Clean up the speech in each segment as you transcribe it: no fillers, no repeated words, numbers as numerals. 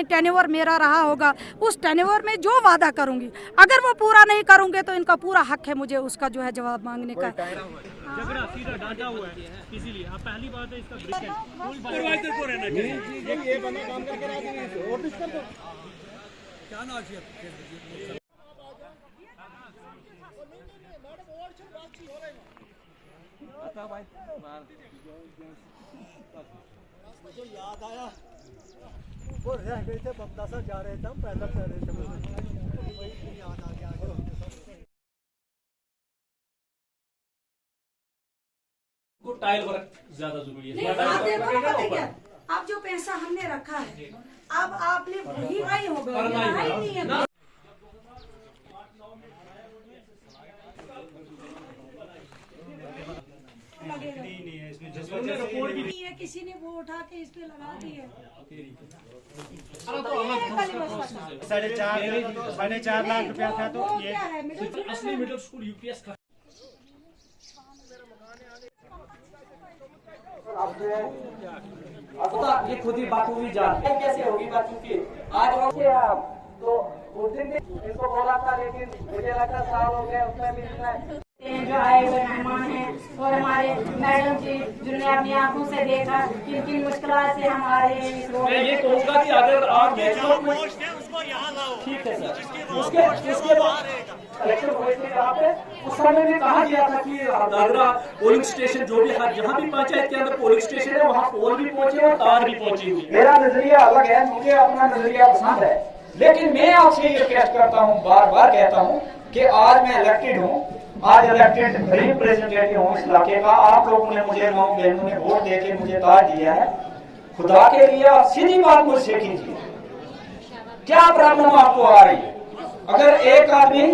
में टेन्योर मेरा रहा होगा, उस टेन्योर में जो वादा करूंगी, अगर वो पूरा नहीं करूंगे तो इनका पूरा हक है मुझे उसका जो है जवाब मांगने का। झगड़ा सीधा डांटा हुआ है, इसीलिए अब पहली बात है इसका सुपरवाइजर को रहना चाहिए। ये बंदा काम करके राजी और कर दो क्या ना मुझे याद आया वो रह गए थे, बंदा सा जा रहे थे, हम पैदल चल रहे थे, वही याद आ गया। टाइल वर्क ज्यादा जरूरी है। अब जो पैसा हमने रखा है अब आपने वही आई होगा नहीं है। नहीं है, किसी ने वो उठा के इस पे लगा दी है। 4.5 लाख रुपया था। तो ये असली मिडिल स्कूल यूपीएस का ये खुद ही बात हुई जानते कैसे होगी बच्चों की। आज आप तो उस दिन इसको बोला था, लेकिन मुझे लगता साल हो गया उसमें भी जो आए हुए मेहमान हैं और हमारे मैडम जी जिन्होंने अपनी आंखों से देखा किन किन मुश्किलों से हमारे मैं ये कहूँगा कि अगर आप ठीक है सर, उसके बाद इलेक्शन हुए थे यहाँ पे, उस समय में कहा गया था कि दादरा पोलिंग स्टेशन जो भी है, जहाँ भी पंचायत के अंदर पोलिंग स्टेशन है वहाँ पोल भी पहुंचे और तार भी पहुंची हुई। मेरा नजरिया अलग है, मुझे अपना नजरिया पसंद है, लेकिन मैं आपसे ये रिक्वेस्ट करता हूँ, बार बार कहता हूँ कि आज मैं इलेक्टेड हूँ, आज इलेक्टेड रिप्रेजेंटेटिव हूँ इस इलाके का। आप लोगों ने मुझे, माओ बहनों ने वोट देके मुझे ताज दिया है। खुदा के लिए आप सीधी बात मुझसे कीजिए, क्या प्रॉब्लम आपको आ रही है? अगर एक आदमी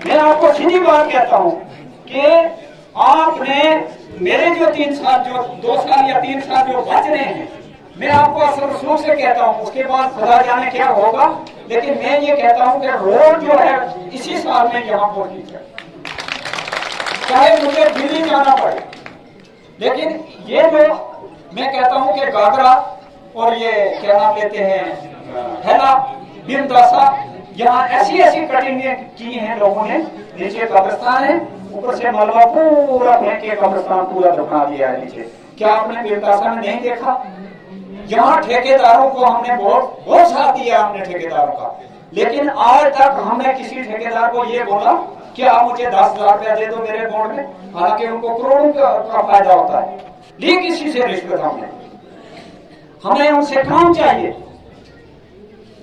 मैं आपको सीधी बात कहता हूँ कि आपने मेरे जो 3 साल, जो 2 साल या 3 साल जो बच रहे हैं, मैं आपको अफसोस से कहता हूँ, उसके बाद खुदा जाने क्या होगा, लेकिन मैं ये कहता हूँ कि रोड जो है इसी साल में यहाँ पहुंचनी चाहिए, चाहे मुझे दिल्ली जाना पड़े। लेकिन ये जो मैं कहता हूँ कि गागरा और ये क्या नाम लेते हैं हैला बिमदासा, यहाँ ऐसी कटिंगें की हैं लोगों ने, नीचे कब्रिस्तान है, ऊपर से मलबा पूरा फेंक के कब्रिस्तान पूरा दफना दिया है नीचे। क्या आपने बिमदासा में नहीं देखा? यहाँ ठेकेदारों को हमने बहुत साथ दिया हमने ठेकेदारों का, लेकिन आज तक हमने किसी ठेकेदार को ये बोला कि आप मुझे 10,000 रुपया दे दो मेरे बोर्ड में, हालांकि उनको करोड़ों का फायदा होता है। ली किसी से रिश्वत हमें उनसे काम चाहिए,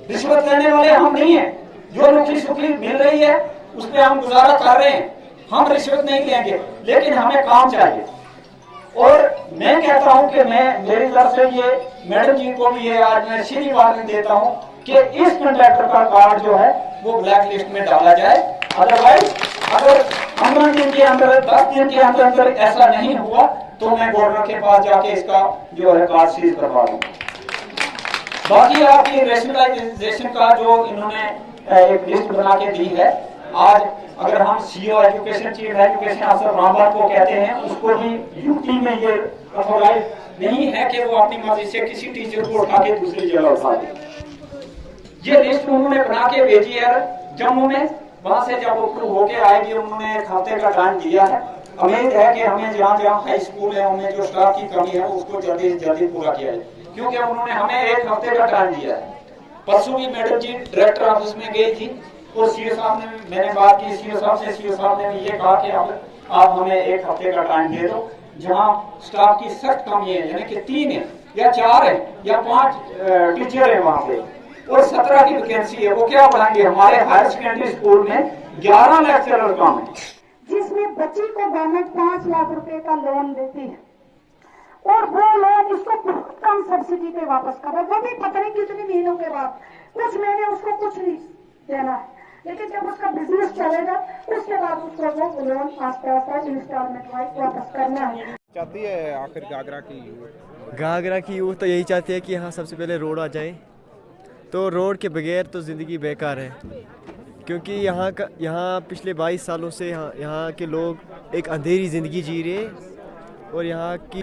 रिश्वत लेने वाले हम नहीं है। जो रुखी सुखी मिल रही है उस पर हम गुजारा कर रहे हैं, हम रिश्वत नहीं लेंगे, लेकिन हमें काम चाहिए। और मैं कहता हूं कि मैं मेरी तरफ से ये मैडम जी को भी ये आज मैं सीधी वार्निंग देता हूं कि इस कंडक्टर का कार्ड जो है वो ब्लैक लिस्ट में डाला जाए। अदरवाइज अगर 15 दिन के अंदर, 10 दिन के अंदर ऐसा नहीं हुआ तो मैं बॉर्डर के पास जाके इसका जो है कार्ड सीज करवा दूंगा। बाकी आपकी रेशनलाइजेशन का जो इन्होंने एक लिस्ट बना के दी है, आज अगर हम सीओ एजुकेशन, चीफ एजुकेशन अफसर रामबाग को कहते हैं, उसको भी यूपी में ये अथॉराइज नहीं है कि वो अपनी मर्जी से किसी टीचर को उठा के दूसरी जगह उठा दे। ये लिस्ट उन्होंने बना के भेजी है जम्मू में, वहां से जब अप्रूव होके आएगी, उन्होंने 1 हफ्ते का टाइम दिया है। उम्मीद है कि हमें जहाँ हाई स्कूल है उनमें जो स्टाफ की कमी है उसको जल्दी से जल्दी पूरा किया जाए, क्योंकि उन्होंने हमें 1 हफ्ते का टाइम दिया है। परसों भी मैडम जी डायरेक्टर ऑफिस में गई थी और सीओ साहब ने, मैंने बात की सीओ साहब से, सीओ साहब ने भी ये कहा कि आप हमें 1 हफ्ते का टाइम दे दो। जहाँ स्टाफ की सख्त कमी है, यानी कि 3 है या 4 है या 5 टीचर है वहाँ पे, और 17 की वैकेंसी है, वो क्या बढ़ाएंगे? हमारे हायर सेकेंडरी स्कूल में 11 लेक्चरर कम है, जिसमें बच्ची को गवर्नमेंट 5 लाख रुपए का लोन देती है और वो लोन उसको बहुत कम सब्सिडी पे वापस कर रहा है, वो भी पता नहीं कितने महीनों के बाद, कुछ महीने उसको कुछ नहीं देना है, लेकिन जब उसका बिजनेस चलेगा उसके बाद उसको वो लोन आस्ते इंस्टॉलमेंट वाइज वापस करना है। चाहती है आखिर घाघरा की यूथ तो यही चाहती है कि यहाँ सबसे पहले रोड आ जाए, तो रोड के बगैर तो ज़िंदगी बेकार है, क्योंकि यहाँ पिछले 22 सालों से यहाँ के लोग एक अंधेरी ज़िंदगी जी रहे हैं और यहाँ की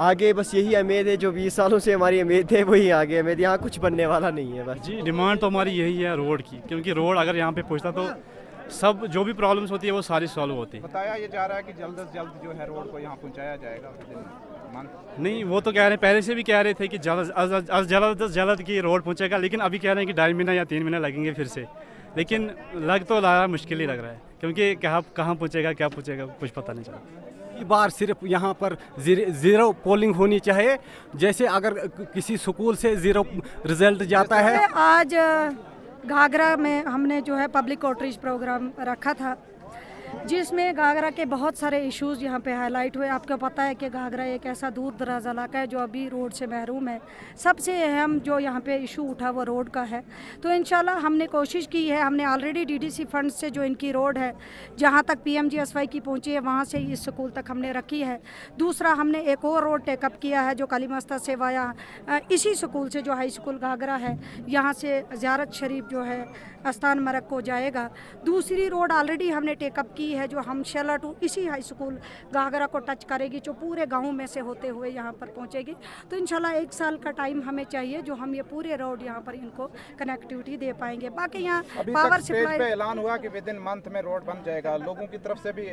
आगे बस यही उम्मीद है, जो 20 सालों से हमारी उम्मीद है वही आगे उम्मीद, यहाँ कुछ बनने वाला नहीं है बस। जी डिमांड तो हमारी यही है रोड की, क्योंकि रोड अगर यहाँ पे पहुँचता तो सब जो भी प्रॉब्लम्स होती है वो सारी सॉल्व होती है। बताया ये जा रहा है कि जल्द से जल्द जो है रोड को यहाँ पहुँचाया जाएगा। नहीं, वो तो कह रहे हैं, पहले से भी कह रहे थे कि जल्द की रोड पहुँचेगा, लेकिन अभी कह रहे हैं कि 2.5 महीना या 3 महीने लगेंगे फिर से। लेकिन लग तो रहा मुश्किल ही लग रहा है, क्योंकि कहाँ पहुँचेगा क्या पहुँचेगा कुछ पता नहीं चला। इस बार सिर्फ यहाँ पर ज़ीरो पोलिंग होनी चाहिए। जैसे अगर किसी स्कूल से ज़ीरो रिजल्ट जाता है। आज घाघरा में हमने जो है पब्लिक आउटरीच प्रोग्राम रखा था, जिसमें घाघरा के बहुत सारे इश्यूज़ यहाँ पे हाईलाइट हुए। आपको पता है कि घाघरा एक ऐसा दूर दराज इलाका है जो अभी रोड से महरूम है। सबसे अहम जो यहाँ पे इशू उठा वो रोड का है। तो इंशाल्लाह हमने कोशिश की है, हमने ऑलरेडी डीडीसी फंड से जो इनकी रोड है जहाँ तक PMGSY की पहुँची है वहाँ से इस स्कूल तक हमने रखी है। दूसरा हमने एक और रोड टेकअप किया है जो कालीमस्ता से वाया इसी स्कूल से जो हाई स्कूल घाघरा है यहाँ से ज़ियारत शरीफ जो है आस्थान मरक को जाएगा। दूसरी रोड ऑलरेडी हमने टेकअप की है जो हम शेला टू इसी हाई स्कूल घाघरा को टच करेगी, जो पूरे गांव में से होते हुए यहाँ पर पहुँचेगी। तो इंशाल्लाह 1 साल का टाइम हमें चाहिए जो हम ये पूरे रोड यहाँ पर इनको कनेक्टिविटी दे पाएंगे। बाकी यहाँ पावर सप्लाई पे ऐलान हुआ कि विदिन मंथ में रोड बन जाएगा। लोगों की तरफ से भी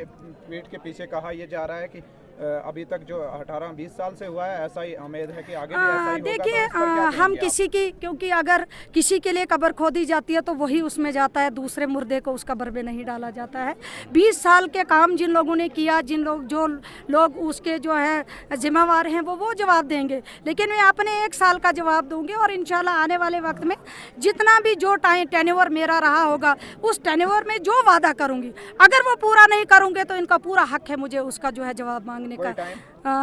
पीठ के पीछे कहा यह जा रहा है कि अभी तक जो 18-20 साल से हुआ है ऐसा ही उम्मीद है कि आगे भी ऐसा ही देखिए होगा। तो हम किसी की, क्योंकि अगर किसी के लिए कब्र खोदी जाती है तो वही उसमें जाता है, दूसरे मुर्दे को उस कब्र में नहीं डाला जाता है। 20 साल के काम जिन लोगों ने किया, जो लोग उसके जो है जिम्मेवार हैं वो जवाब देंगे, लेकिन मैं अपने 1 साल का जवाब दूंगी और इंशाल्लाह आने वाले वक्त में जितना भी जो टेन्योर मेरा रहा होगा उस टेन्योर में जो वादा करूंगी, अगर वो पूरा नहीं करूंगे तो इनका पूरा हक है मुझे उसका जो है जवाब मांगने का।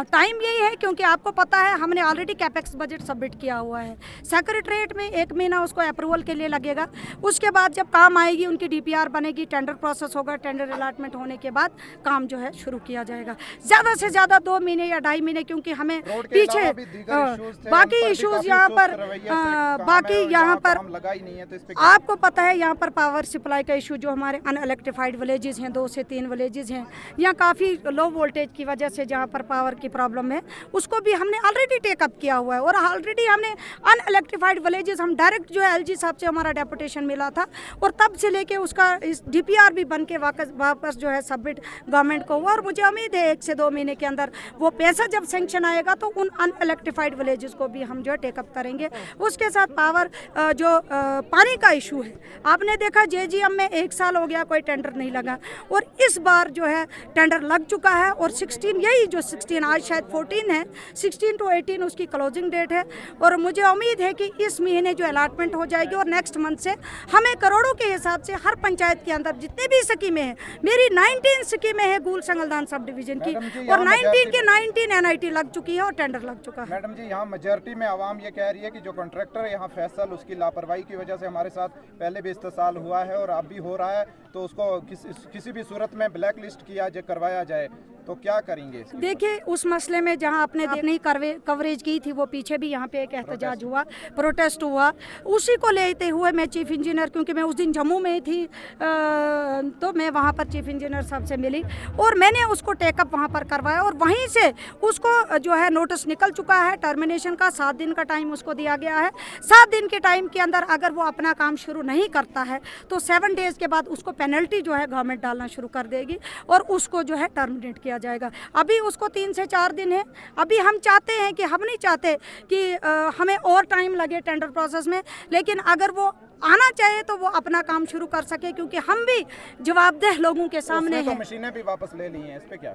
टाइम यही है क्योंकि आपको पता है हमने ऑलरेडी कैपेक्स बजट सबमिट किया हुआ है। सेक्रेटरीट में 1 महीना उसको अप्रूवल के लिए लगेगा। उसके बाद जब काम आएगी उनकी DPR बनेगी, टेंडर प्रोसेस होगा, टेंडर अलॉटमेंट होने के बाद काम जो है शुरू किया जाएगा। ज़्यादा से ज़्यादा 2 महीने या 2.5 महीने, क्योंकि हमें पीछे बाकी इशूज़ यहाँ पर आपको पता है यहाँ पर पावर सप्लाई का इशू जो हमारे अनइलेक्ट्रिफाइड विलेजेस हैं, 2 से 3 विलेजेस हैं, यहाँ काफ़ी लो वोल्टेज की वजह से जहाँ पर पावर की प्रॉब्लम है उसको भी हमने ऑलरेडी टेकअप किया हुआ है। और ऑलरेडी हमने अनइलेक्ट्रिफाइड विलेजेस हम डायरेक्ट जो है LG साहब से हमारा डेपुटेशन मिला था और तब से लेके उसका इस DPR भी बन के वापस जो है सबमिट गवर्नमेंट को हुआ। और मुझे उम्मीद है 1 से 2 महीने के अंदर वो पैसा जब सेंक्शन आएगा तो उन अनइलेक्ट्रिफाइड विलेजेस को भी हम जो है टेकअप करेंगे। उसके साथ पावर जो पानी का इशू है, आपने देखा JGM में 1 साल हो गया कोई टेंडर नहीं लगा और इस बार जो है टेंडर लग चुका है। और 16 यही जो 16 आज शायद 14 है, 16 to 18 उसकी क्लोजिंग डेट है। और मुझे उम्मीद है कि इस महीने जो अलॉटमेंट हो जाएगी और नेक्स्ट मंथ से हमें करोड़ों के हिसाब से हर पंचायत के अंदर जितने भी स्कीमें हैं, मेरी 19 स्कीमें हैं गूल संगलदान सब डिवीजन की और 19 के 19 NIT लग चुकी है और टेंडर लग चुका है। मैडम जी, यहाँ मेजॉरिटी में आवाम ये कह रही है कि जो कॉन्ट्रैक्टर है यहाँ फैसल, उसकी लापरवाही की वजह से हमारे साथ पहले भी इस्तेसाल हुआ है और अब भी हो रहा है, तो उसको किसी भी सूरत में ब्लैक लिस्ट किया जाए, करवाया जाए, तो क्या करेंगे? देखिए उस मसले में जहां आपने नहीं कवरेज की थी वो पीछे भी यहां पे एक एहतजाज हुआ, प्रोटेस्ट हुआ, उसी को लेते हुए मैं चीफ इंजीनियर, क्योंकि मैं उस दिन जम्मू में थी तो मैं वहां पर चीफ इंजीनियर साहब से मिली और मैंने उसको टेकअप वहां पर करवाया और वहीं से उसको जो है नोटिस निकल चुका है टर्मिनेशन का। 7 दिन का टाइम उसको दिया गया है। 7 दिन के टाइम के अंदर अगर वो अपना काम शुरू नहीं करता है तो 7 डेज के बाद उसको पेनल्टी जो है गवर्नमेंट डालना शुरू कर देगी और उसको जो है टर्मिनेट किया जाएगा। अभी उसको 3 से 4 दिन है। अभी हम चाहते हैं कि हम नहीं चाहते कि हमें और टाइम लगे टेंडर प्रोसेस में, लेकिन अगर वो आना चाहे तो वो अपना काम शुरू कर सके, क्योंकि हम भी जवाबदेह लोगों के सामने हैं। तो मशीनें भी वापस ले ली हैं, इस पे क्या?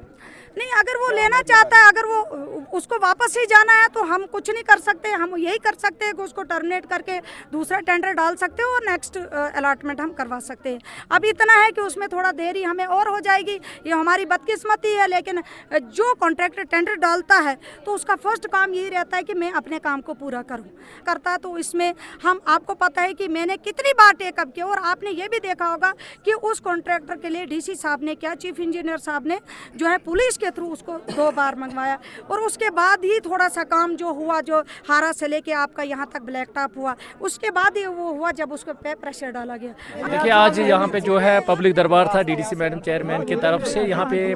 नहीं, अगर वो लेना चाहता है, अगर वो उसको वापस ही जाना है तो हम कुछ नहीं कर सकते। हम यही कर सकते हैं कि उसको टर्मिनेट करके दूसरा टेंडर डाल सकते हो और नेक्स्ट अलॉटमेंट हम करवा सकते हैं। अब इतना है कि उसमें थोड़ा देरी हमें और हो जाएगी, ये हमारी बदकिस्मती है, लेकिन जो कॉन्ट्रैक्टर टेंडर डालता है तो उसका फर्स्ट काम यही रहता है कि मैं अपने काम को पूरा करूँ करता। तो इसमें हम, आपको पता है कि मैंने हमने कितनी बार टेकअप किया। और आपने ये भी देखा होगा कि उस कॉन्ट्रैक्टर के लिए डीसी साहब ने क्या, चीफ इंजीनियर साहब ने जो है पुलिस के थ्रू उसको 2 बार मंगवाया, और उसके बाद ही थोड़ा सा काम जो हुआ, जो हारा से लेके आपका यहाँ तक ब्लैक टॉप हुआ, उसके बाद ही वो हुआ जब उसको पे प्रेशर डाला गया। देखिए आज यहाँ पे जो है पब्लिक दरबार था, डीडीसी मैडम चेयरमैन की तरफ से, यहाँ पे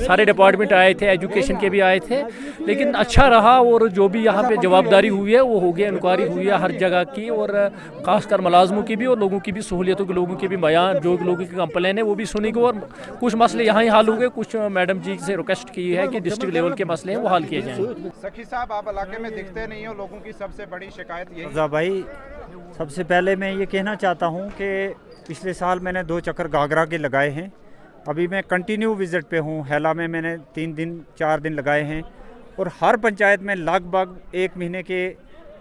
सारे डिपार्टमेंट आए थे, एजुकेशन के भी आए थे, लेकिन अच्छा रहा। और जो भी यहाँ पे जवाबदारी हुई है वो हो गया, इंक्वायरी हुई है हर जगह की, और खासकर मुलाजमों की भी और लोगों की भी सहूलियतों के लोगों की भी बयान, जो लोगों की कंप्लेन है वो भी सुनी गई, और कुछ मसले यहाँ ही हल हुए। कुछ मैडम जी से रिक्वेस्ट की है कि डिस्ट्रिक्ट लेवल के मसले हैं वो हल किए जाएँ। सखी साहब, आप इलाके में दिखते नहीं हो, लोगों की सबसे बड़ी शिकायत यही है। भाई सबसे पहले मैं ये कहना चाहता हूँ कि पिछले साल मैंने 2 चक्कर घाघरा के लगाए हैं, अभी मैं कंटिन्यू विज़िट पे हूँ। हैला में मैंने 3 दिन 4 दिन लगाए हैं, और हर पंचायत में लगभग 1 महीने के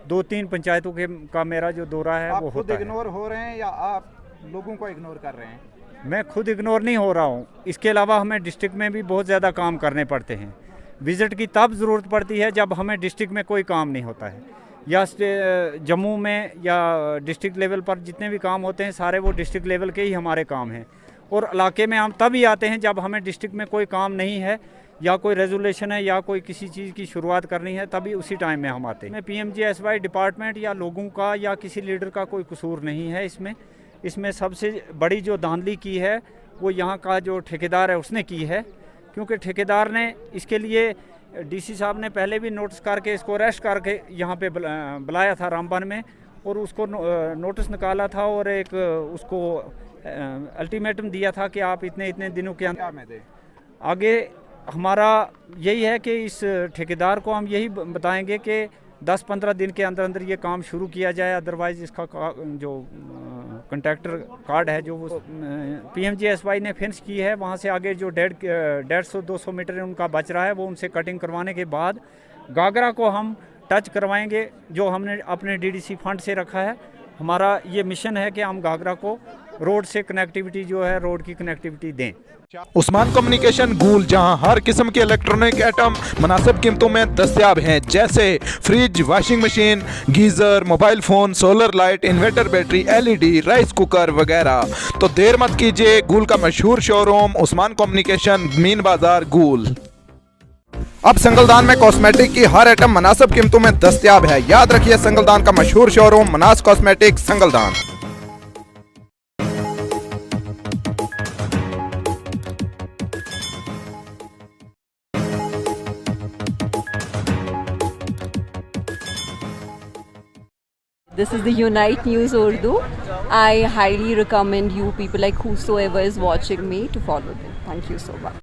2-3 पंचायतों का मेरा जो दौरा है वो होता है। आप इग्नोर हो रहे हैं या आप लोगों को इग्नोर कर रहे हैं? मैं खुद इग्नोर नहीं हो रहा हूँ, इसके अलावा हमें डिस्ट्रिक्ट में भी बहुत ज़्यादा काम करने पड़ते हैं। विज़िट की तब ज़रूरत पड़ती है जब हमें डिस्ट्रिक्ट में कोई काम नहीं होता है, या जम्मू में या डिस्ट्रिक्ट लेवल पर जितने भी काम होते हैं सारे वो डिस्ट्रिक्ट लेवल के ही हमारे काम हैं। और इलाके में हम तभी आते हैं जब हमें डिस्ट्रिक्ट में कोई काम नहीं है, या कोई रेजोल्यूशन है, या कोई किसी चीज़ की शुरुआत करनी है, तभी उसी टाइम में हम आते हैं। PMGSY डिपार्टमेंट या लोगों का या किसी लीडर का कोई कसूर नहीं है इसमें सबसे बड़ी जो धांधली की है वो यहाँ का जो ठेकेदार है उसने की है, क्योंकि ठेकेदार ने इसके लिए डीसी साहब ने पहले भी नोटिस करके इसको अरेस्ट करके यहाँ पे बुलाया था रामबन में, और उसको नोटिस निकाला था, और एक उसको अल्टीमेटम दिया था कि आप इतने दिनों के अंदर आगे। हमारा यही है कि इस ठेकेदार को हम यही बताएंगे कि 10-15 दिन के अंदर अंदर ये काम शुरू किया जाए, अदरवाइज़ इसका जो कॉन्ट्रैक्टर कार्ड है जो वो PMGSY ने फिनिश की है, वहाँ से आगे जो 150-200 मीटर उनका बच रहा है वो उनसे कटिंग करवाने के बाद घाघरा को हम टच करवाएंगे, जो हमने अपने DDC फंड से रखा है। हमारा ये मिशन है कि हम घाघरा को रोड से कनेक्टिविटी जो है, रोड की कनेक्टिविटी दें। उस्मान कम्युनिकेशन गूल, जहां हर किस्म के इलेक्ट्रॉनिक आइटम मुनासिब कीमतों में दस्तयाब हैं, जैसे fridge, washing machine, geyser, mobile phone, solar light, inverter battery, LED, rice cooker वगैरह। तो देर मत कीजिए, गूल का मशहूर शोरूम उस्मान कम्युनिकेशन, मीन बाजार, गूल। अब संगलदान में कॉस्मेटिक की हर आइटम मुनासिब कीमतों में दस्तयाब है। याद रखिए, संगलदान का मशहूर showroom Manas cosmetic, Sangaldan. This is the Unite News Urdu. I highly recommend you people, like whosoever is watching me, to follow them. Thank you so much.